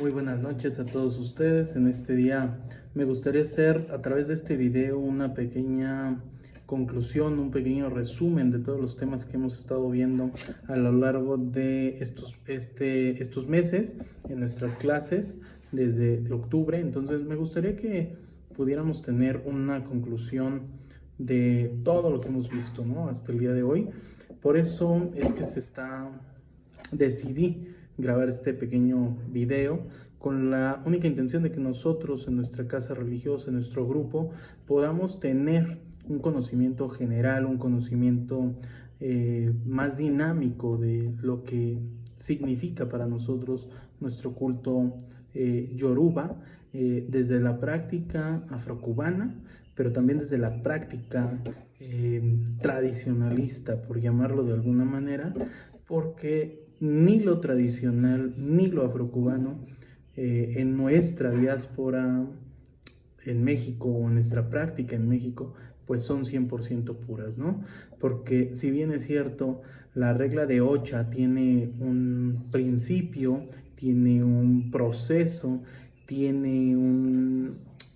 Muy buenas noches a todos ustedes. En este día me gustaría hacer a través de este video una pequeña conclusión, un pequeño resumen de todos los temas que hemos estado viendo a lo largo de estos meses en nuestras clases desde octubre. Entonces me gustaría que pudiéramos tener una conclusión de todo lo que hemos visto, ¿no? Hasta el día de hoy. Por eso es que decidí grabar este pequeño video con la única intención de que nosotros en nuestra casa religiosa, en nuestro grupo, podamos tener un conocimiento general, un conocimiento más dinámico de lo que significa para nosotros nuestro culto yoruba, desde la práctica afrocubana, pero también desde la práctica tradicionalista, por llamarlo de alguna manera, porque ni lo tradicional ni lo afrocubano en nuestra diáspora en México o en nuestra práctica en México, pues son 100% puras, ¿no? Porque si bien es cierto, la regla de Ocha tiene un principio, tiene un proceso, tiene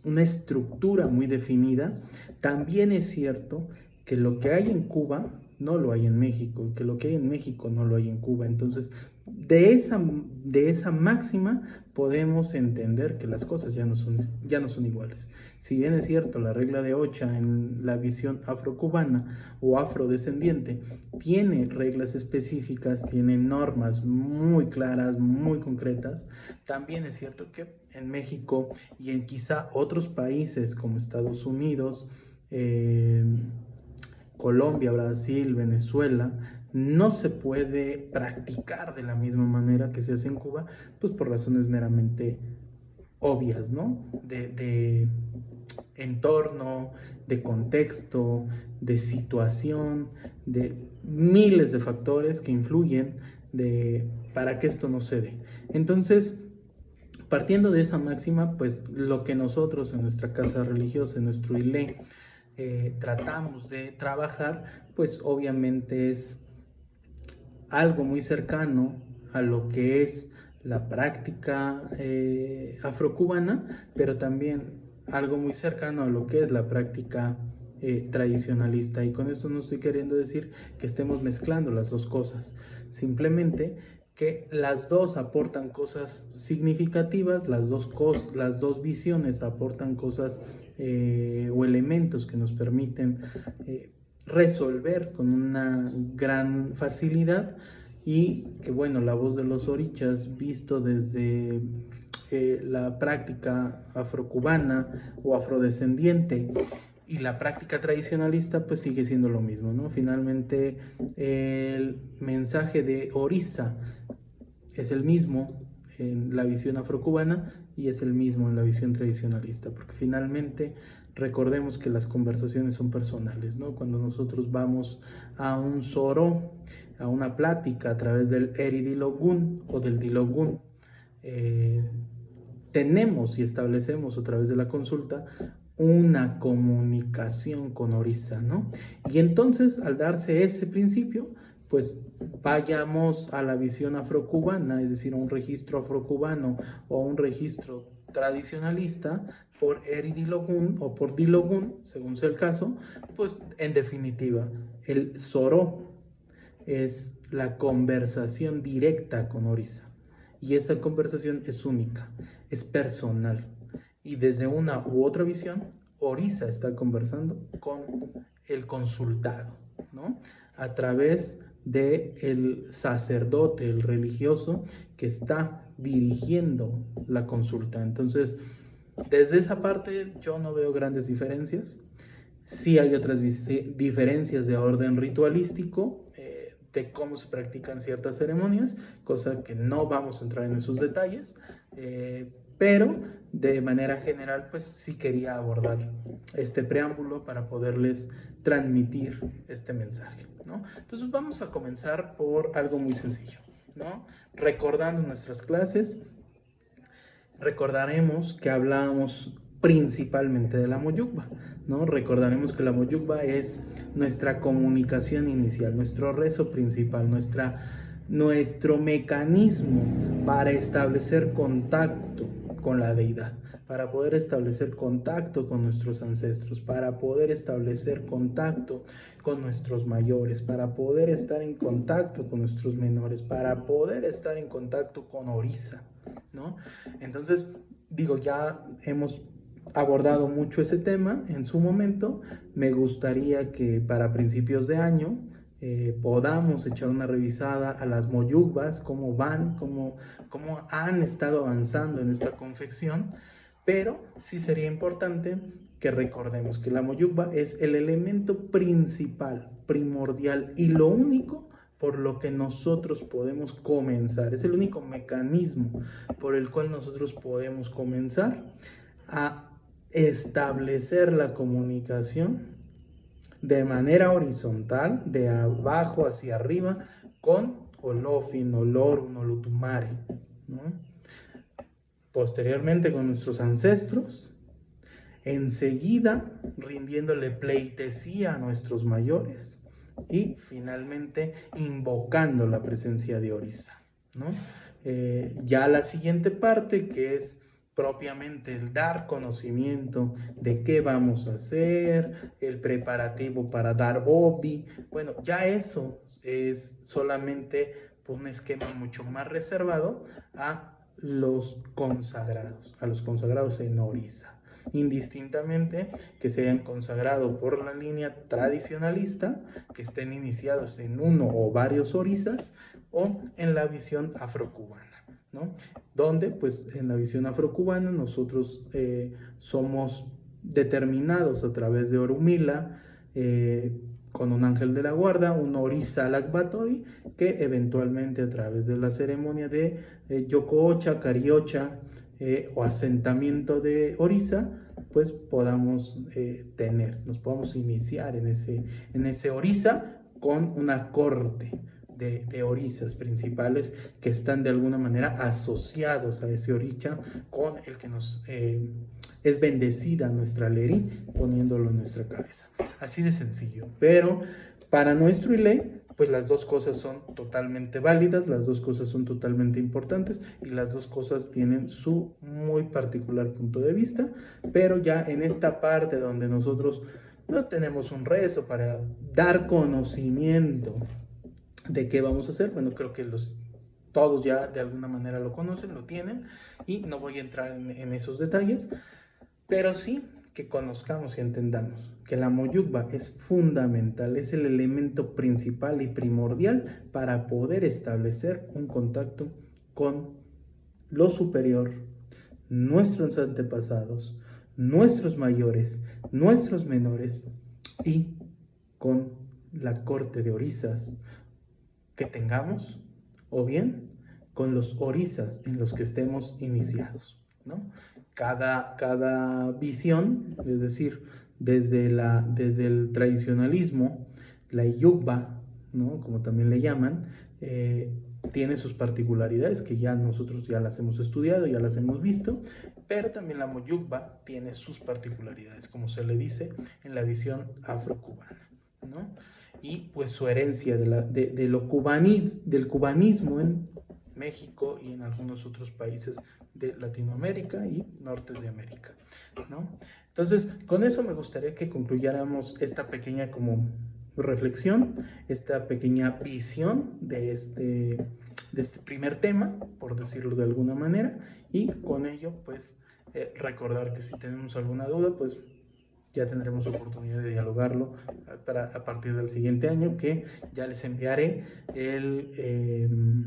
una estructura muy definida, también es cierto que lo que hay en Cuba no lo hay en México, que lo que hay en México no lo hay en Cuba. Entonces, de esa máxima podemos entender que las cosas ya no son iguales. Si bien es cierto, la regla de Ocha en la visión afrocubana o afrodescendiente tiene reglas específicas, tiene normas muy claras, muy concretas, también es cierto que en México y en quizá otros países como Estados Unidos, Colombia, Brasil, Venezuela, no se puede practicar de la misma manera que se hace en Cuba, pues por razones meramente obvias, ¿no? De entorno, de contexto, de situación, de miles de factores que influyen para que esto no se dé. Entonces, partiendo de esa máxima, pues lo que nosotros en nuestra casa religiosa, en nuestro ILE, tratamos de trabajar, pues obviamente es algo muy cercano a lo que es la práctica afrocubana, pero también algo muy cercano a lo que es la práctica tradicionalista. Y con esto no estoy queriendo decir que estemos mezclando las dos cosas, simplemente que las dos aportan cosas significativas, las dos visiones aportan cosas o elementos que nos permiten resolver con una gran facilidad, y que bueno, la voz de los orichas visto desde la práctica afrocubana o afrodescendiente y la práctica tradicionalista, pues sigue siendo lo mismo, ¿no? Finalmente el mensaje de Orisa es el mismo en la visión afrocubana y es el mismo en la visión tradicionalista, porque finalmente recordemos que las conversaciones son personales, ¿no? Cuando nosotros vamos a un soro, a una plática a través del Eridilogun o del Dilogun, tenemos y establecemos a través de la consulta una comunicación con Orisa, ¿no? Y entonces, al darse ese principio, pues vayamos a la visión afrocubana, es decir, a un registro afrocubano o a un registro tradicionalista por Eridilogun o por Dilogun, según sea el caso, pues en definitiva, el Soró es la conversación directa con Orisa. Y esa conversación es única, es personal. Y desde una u otra visión, Orisa está conversando con el consultado, ¿no? A través del sacerdote, el religioso, que está dirigiendo la consulta. Entonces, desde esa parte yo no veo grandes diferencias. Sí hay otras diferencias de orden ritualístico, de cómo se practican ciertas ceremonias, cosa que no vamos a entrar en esos detalles, pero de manera general, pues sí quería abordar este preámbulo para poderles transmitir este mensaje, ¿no? Entonces vamos a comenzar por algo muy sencillo, ¿no? Recordando nuestras clases, recordaremos que hablábamos principalmente de la moyugba, ¿no? Recordaremos que la moyugba es nuestra comunicación inicial, nuestro rezo principal, nuestra nuestro mecanismo para establecer contacto con la deidad, para poder establecer contacto con nuestros ancestros, para poder establecer contacto con nuestros mayores, para poder estar en contacto con nuestros menores, para poder estar en contacto con Orisa, ¿no? Entonces, digo, ya hemos abordado mucho ese tema en su momento. Me gustaría que para principios de año podamos echar una revisada a las moyugbas, cómo van, cómo han estado avanzando en esta confección, pero sí sería importante que recordemos que la moyugba es el elemento principal, primordial y lo único por lo que nosotros podemos comenzar, es el único mecanismo por el cual nosotros podemos comenzar a establecer la comunicación de manera horizontal, de abajo hacia arriba, con Olofin, Olorun, Olotumare, ¿no? Posteriormente con nuestros ancestros, enseguida rindiéndole pleitesía a nuestros mayores y finalmente invocando la presencia de Orisa, ¿no? Ya la siguiente parte, que es propiamente el dar conocimiento de qué vamos a hacer, el preparativo para dar obi, bueno, ya eso es solamente un esquema mucho más reservado a los consagrados en Orisa, indistintamente que se hayan consagrado por la línea tradicionalista, que estén iniciados en uno o varios orisas, o en la visión afrocubana, ¿no? Donde, pues, en la visión afrocubana nosotros somos determinados a través de Orumila, con un ángel de la guarda, un Orisa Lakbatori, que eventualmente a través de la ceremonia de Yokoocha, Cariocha, o asentamiento de Orisa, pues podamos nos podamos iniciar en ese Orisa con una corte de orisas principales que están de alguna manera asociados a ese orisa con el que nos es bendecida nuestra Leri poniéndolo en nuestra cabeza. Así de sencillo. Pero para nuestro Ile, pues las dos cosas son totalmente válidas, las dos cosas son totalmente importantes y las dos cosas tienen su muy particular punto de vista, pero ya en esta parte donde nosotros no tenemos un rezo para dar conocimiento de qué vamos a hacer, bueno, creo que todos ya de alguna manera lo conocen, lo tienen, y no voy a entrar en esos detalles, pero sí que conozcamos y entendamos que la moyugba es fundamental, es el elemento principal y primordial para poder establecer un contacto con lo superior, nuestros antepasados, nuestros mayores, nuestros menores y con la corte de orisas que tengamos, o bien con los orisas en los que estemos iniciados, ¿no? Cada visión, es decir, desde el tradicionalismo, la Iyugba, ¿no? Como también le llaman, tiene sus particularidades que ya nosotros ya las hemos estudiado, ya las hemos visto, pero también la Moyugba tiene sus particularidades, como se le dice en la visión afrocubana, ¿no? Y pues su herencia del cubanismo en México y en algunos otros países de Latinoamérica y norte de América, ¿no? Entonces, con eso me gustaría que concluyéramos esta pequeña como reflexión, esta pequeña visión de este primer tema, por decirlo de alguna manera, y con ello, pues, recordar que si tenemos alguna duda, pues ya tendremos oportunidad de dialogarlo a partir del siguiente año, que ya les enviaré el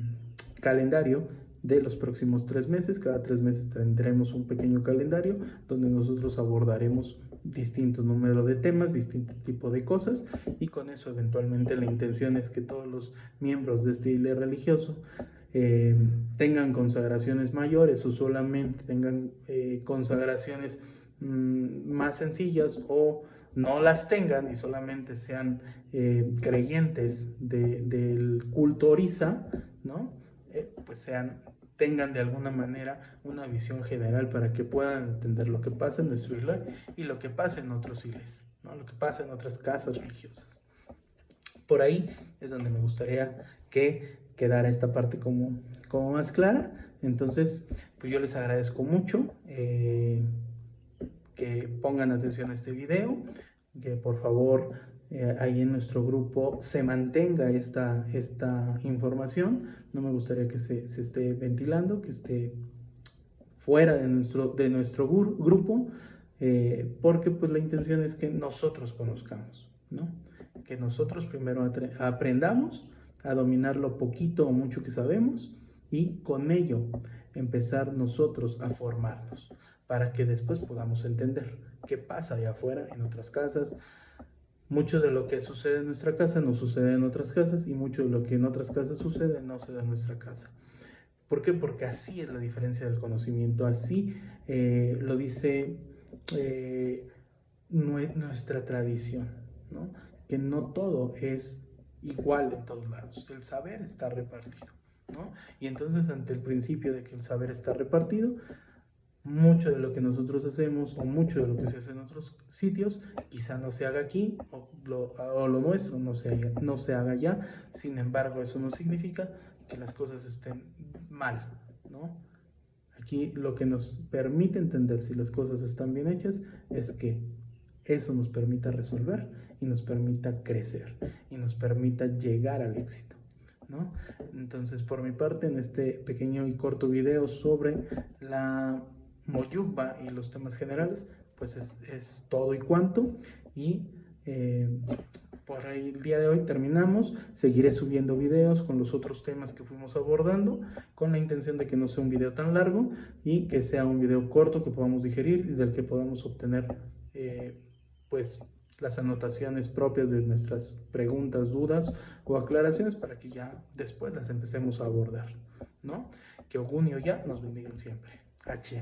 calendario de los próximos 3 meses. Cada 3 meses tendremos un pequeño calendario donde nosotros abordaremos distintos números de temas, distinto tipo de cosas, y con eso eventualmente la intención es que todos los miembros de este hilo religioso tengan consagraciones mayores o solamente tengan consagraciones más sencillas, o no las tengan y solamente sean creyentes del culto Orisa, ¿no? Pues tengan de alguna manera una visión general para que puedan entender lo que pasa en nuestro isla y lo que pasa en otros islas, ¿no? Lo que pasa en otras casas religiosas. Por ahí es donde me gustaría que quedara esta parte como más clara. Entonces, pues yo les agradezco mucho que pongan atención a este video, que por favor ahí en nuestro grupo se mantenga esta información. No me gustaría que se esté ventilando, que esté fuera de nuestro grupo, porque pues la intención es que nosotros conozcamos, ¿no? Que nosotros primero aprendamos a dominar lo poquito o mucho que sabemos y con ello empezar nosotros a formarnos para que después podamos entender qué pasa allá afuera en otras casas. Mucho de lo que sucede en nuestra casa no sucede en otras casas y mucho de lo que en otras casas sucede no sucede en nuestra casa. ¿Por qué? Porque así es la diferencia del conocimiento, así lo dice nuestra tradición, ¿no? Que no todo es igual en todos lados, el saber está repartido, ¿no? Y entonces ante el principio de que el saber está repartido, mucho de lo que nosotros hacemos o mucho de lo que se hace en otros sitios quizá no se haga aquí o lo nuestro no se haga allá. Sin embargo, eso no significa que las cosas estén mal, ¿no? Aquí lo que nos permite entender si las cosas están bien hechas es que eso nos permita resolver y nos permita crecer y nos permita llegar al éxito, ¿no? Entonces, por mi parte, en este pequeño y corto video sobre la Moyugba y los temas generales, pues es todo y cuanto. Y por ahí el día de hoy terminamos. Seguiré subiendo videos con los otros temas que fuimos abordando, con la intención de que no sea un video tan largo y que sea un video corto que podamos digerir y del que podamos obtener pues las anotaciones propias de nuestras preguntas, dudas o aclaraciones para que ya después las empecemos a abordar, ¿no? Que Ogun y Oya nos bendigan siempre. H.